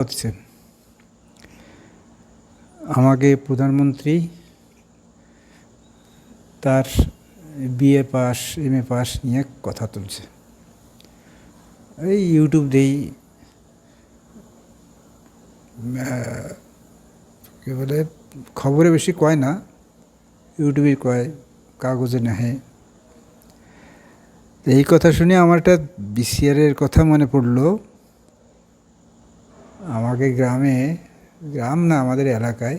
হচ্ছে আমাকে প্রধানমন্ত্রী তার বিএ পাস এমএ পাস নিয়ে কথা তুলছে। এই ইউটিউব দেই কী বলে, খবরে বেশি কয় না, ইউটিউবে কয়, কাগজে নেহে। এই কথা শুনে আমার একটা বিসিআরের কথা মনে পড়লো। আমাকে গ্রাম না, আমাদের এলাকায়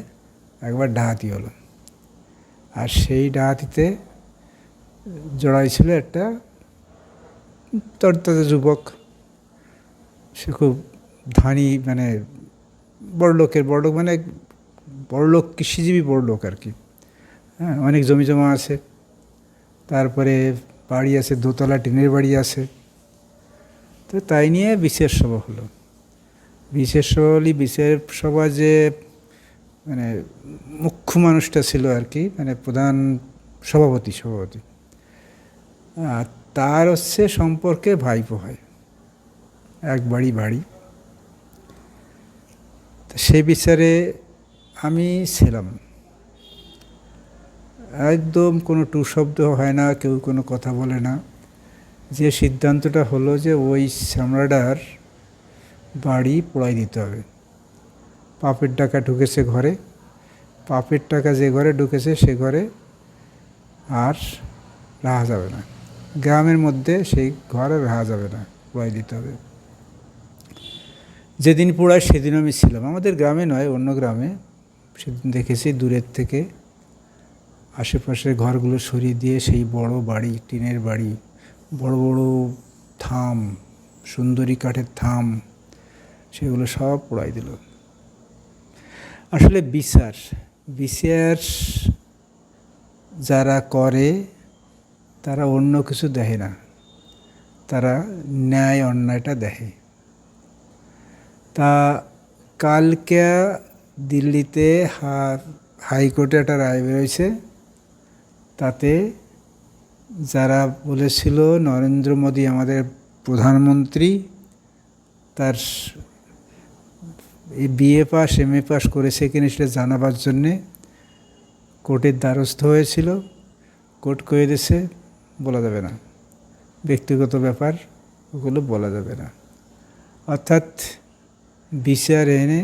একবার ডাকাতি হলো, আর সেই ডাকাতিতে জড়াই ছিল একটা তরতাজা যুবক। সে খুব ধনী, মানে বড়লোক মানে বড়লোক, কৃষিজীবী বড়লোক আর কি। হ্যাঁ, অনেক জমি জমা আছে, তারপরে বাড়ি আছে, দোতলা টিনের বাড়ি আছে। তো তাই নিয়ে বিশেষ সভা হলো। বিশেষ সভা হলে বিশেষ সভা যে মানে মুখ্য মানুষটা ছিল আর কি, মানে প্রধান সভাপতি, আর তার হচ্ছে সম্পর্কে ভাইপো হয়, এক বাড়ি। সে বিচারে আমি ছিলাম। একদম কোনো টু শব্দ হয় না, কেউ কোনো কথা বলে না। যে সিদ্ধান্তটা হলো যে ওই চামড়াটার বাড়ি পোড়াই দিতে হবে। পাপের টাকা ঢুকেছে ঘরে, পাপের টাকা যে ঘরে ঢুকেছে সে ঘরে আর রাখা যাবে না। গ্রামের মধ্যে সেই ঘর আর রাখা যাবে না, পোড়াই দিতে হবে। যেদিন পোড়ায় সেদিন আমি ছিলাম, আমাদের গ্রামে নয়, অন্য গ্রামে। সেদিন দেখেছি দূরের থেকে আশেপাশের ঘরগুলো সরিয়ে দিয়ে সেই বড় বাড়ি, টিনের বাড়ি, বড় বড় থাম, সুন্দরী কাঠের থাম, সেগুলো সব পোড়াই দিল। আসলে বিচার যারা করে তারা অন্য কিছু দেখে না, তারা ন্যায় অন্যায়টা দেখে। তা কালকে দিল্লিতে হাইকোর্টে একটা রায় বেরোয়েছে। তাতে যারা বলেছিল নরেন্দ্র মোদী আমাদের প্রধানমন্ত্রী, তার এই বিএ পাস এমএ পাস করেছে কিনা সেটা জানাবার জন্যে কোর্টের দ্বারস্থ হয়েছিল। কোর্ট কয়ে দিয়েছে বলা যাবে না, ব্যক্তিগত ব্যাপার, ওগুলো বলা যাবে না। অর্থাৎ বিচার এনে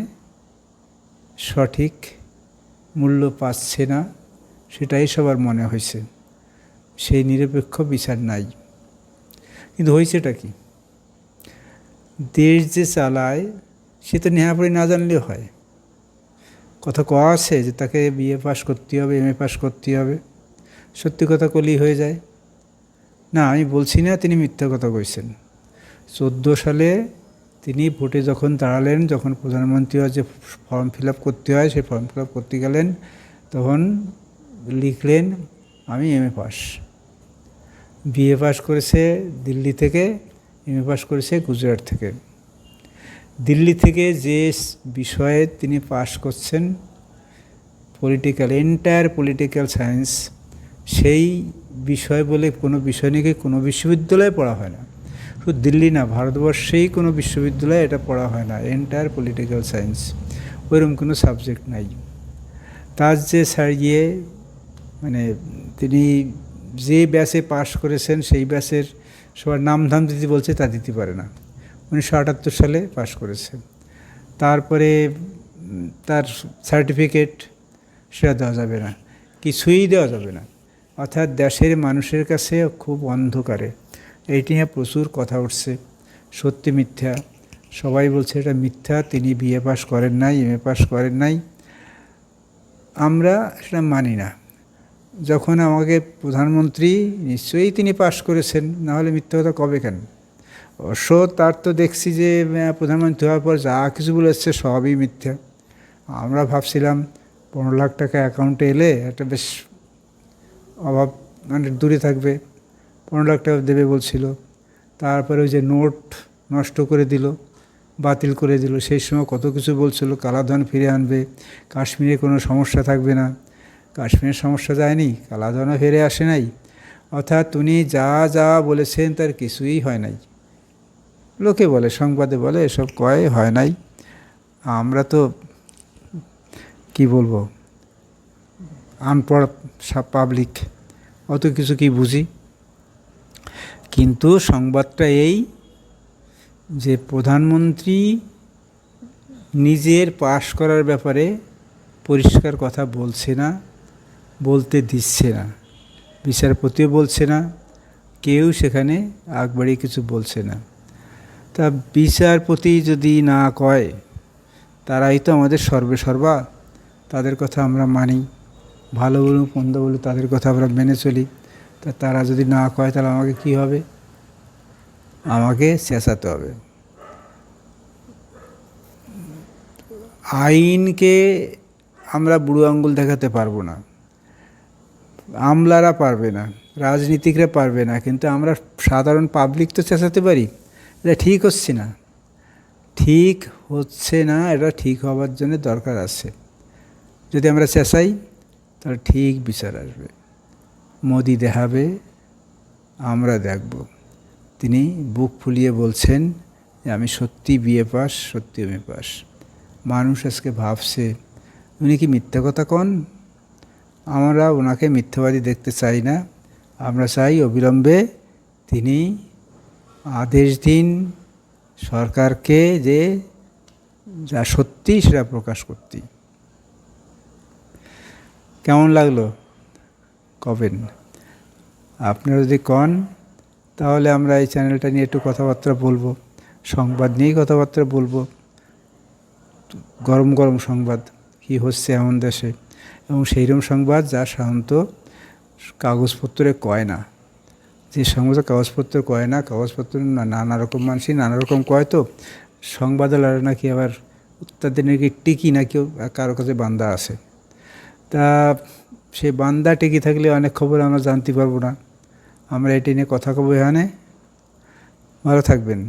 সঠিক মূল্য পাচ্ছে না, সেটাই সবার মনে হয়েছে। সেই নিরপেক্ষ বিচার নাই। কিন্তু হয়েছেটা কি, দেশ যে চালায় সে তো নেহাপড়ি না জানলেও হয়। কথা কওয়া আছে যে তাকে বিএ পাস করতে হবে, এমএ পাস করতে হবে, সত্যি কথা কলেই হয়ে যায় না। আমি বলছি না তিনি মিথ্যা কথা কইছেন। 14 সালে তিনি ভোটে যখন দাঁড়ালেন, যখন প্রধানমন্ত্রী যে ফর্ম ফিল আপ করতে হয়, সেই ফর্ম ফিল আপ করতে গেলেন, তখন লিখলেন আমি এমএ পাস। বিএ পাস করেছে দিল্লি থেকে, এমএ পাস করেছে গুজরাট থেকে। দিল্লি থেকে যে বিষয়ে তিনি পাস করছেন, এন্টায়ার পলিটিক্যাল সায়েন্স, সেই বিষয় বলে কোনো বিষয় নিয়ে কোনো বিশ্ববিদ্যালয়ে পড়া হয় না। শুধু দিল্লি না, ভারতবর্ষেই কোনো বিশ্ববিদ্যালয়ে এটা পড়া হয় না, এন্টায়ার পলিটিক্যাল সায়েন্স, ওইরকম কোনো সাবজেক্ট নাই। তার যে ছাড়িয়ে মানে তিনি যে ব্যাচে পাশ করেছেন সেই ব্যাচের সবার নাম ধাম দিতে বলছে, তা দিতে পারে না। 1978 সালে পাশ করেছে। তারপরে তার সার্টিফিকেট সেটা দেওয়া যাবে না, কিছুই দেওয়া যাবে না। অর্থাৎ দেশের মানুষের কাছে খুব অন্ধকারে। এইটি নিয়ে প্রচুর কথা উঠছে, সত্যি মিথ্যা সবাই বলছে এটা মিথ্যা, তিনি বিএ পাস করেন নাই, এমএ পাস করেন নাই। আমরা সেটা মানি না। যখন আমাকে প্রধানমন্ত্রী, নিশ্চয়ই তিনি পাশ করেছেন, নাহলে মিথ্যা কথা কবে কেন? অবশ্য তার তো দেখছি যে প্রধানমন্ত্রী হওয়ার পর যা কিছু বলেছে সবই মিথ্যা। আমরা ভাবছিলাম 15 লাখ টাকা অ্যাকাউন্টে এলে একটা বেশ অভাব মানে দূরে থাকবে, 15 লাখ টাকা দেবে বলছিল। তারপরে ওই যে নোট নষ্ট করে দিল, বাতিল করে দিল। সেই সময় কত কিছু বলছিল, কালাধন ফিরে আনবে, কাশ্মীরে কোনো সমস্যা থাকবে না। কাশ্মীরের সমস্যা যায়নি, কালাধনও ফিরে আসে নাই। অর্থাৎ উনি যা বলেছেন তার কিছুই হয় নাই। লোকে বলে, সংবাদে বলে, এসব কয় হয় নাই। আমরা তো কি বলবো, আনপড় পাবলিক, অত কিছু কি বুঝি। কিন্তু সংবাদটা এই যে প্রধানমন্ত্রী নিজের পাশ করার ব্যাপারে পরিষ্কার কথা বলছে না, বলতে দিচ্ছে না, বিচারপতিও বলছে না, কেউ সেখানে আগ বাড়িয়ে কিছু বলছে না। তা বিচারপতি যদি না কয়, তারাই তো আমাদের সর্বেসর্বা, তাদের কথা আমরা মানি, ভালো বলুক মন্দ বলুক তাদের কথা আমরা মেনে চলি। তা তারা যদি না কয় তাহলে আমাকে কি হবে? আমাকে চেঁচাতে হবে। আইনকে আমরা বুড়ো আঙ্গুল দেখাতে পারবো না, আমলারা পারবে না, রাজনীতিকরা পারবে না, কিন্তু আমরা সাধারণ পাবলিক তো চেঁচাতে পারি, এটা ঠিক হচ্ছে না, ঠিক হচ্ছে না, এটা ঠিক হওয়ার জন্য দরকার আছে। যদি আমরা চেঁচাই তাহলে ঠিক বিচার আসবে। মোদি দেখাবে, আমরা দেখব। তিনি বুক ফুলিয়ে বলছেন যে আমি সত্যি বিএ পাস, সত্যি এমএ পাস। মানুষ আজকে ভাবছে উনি কি মিথ্যা কথা কন। আমরা ওনাকে মিথ্যাবাদী দেখতে চাই না, আমরা চাই অবিলম্বে তিনি আদেশ দিন সরকারকে যে যা সত্যি সেটা প্রকাশ করতে। কেমন লাগলো কবেন? আপনারা যদি কন তাহলে আমরা এই চ্যানেলটা নিয়ে একটু কথাবার্তা বলবো, সংবাদ নিয়েই কথাবার্তা বলবো, গরম গরম সংবাদ কী হচ্ছে এমন দেশে, এবং সেইরকম সংবাদ যা সাধারণত কাগজপত্রে কয় না। যে সংবাদ কাগজপত্র কয় না, কাগজপত্র নানা রকম মানুষই নানা রকম কয়, তো সংবাদদাতারা নাকি আবার তাদের নাকি টিকি না কেউ কারো কাছে বান্দা আছে। তা সে বান্দা টিকি থাকলে অনেক খবর আমরা জানতে পারবো না। আমরা এটি নিয়ে কথা কব এখানে। ভালো থাকবেন।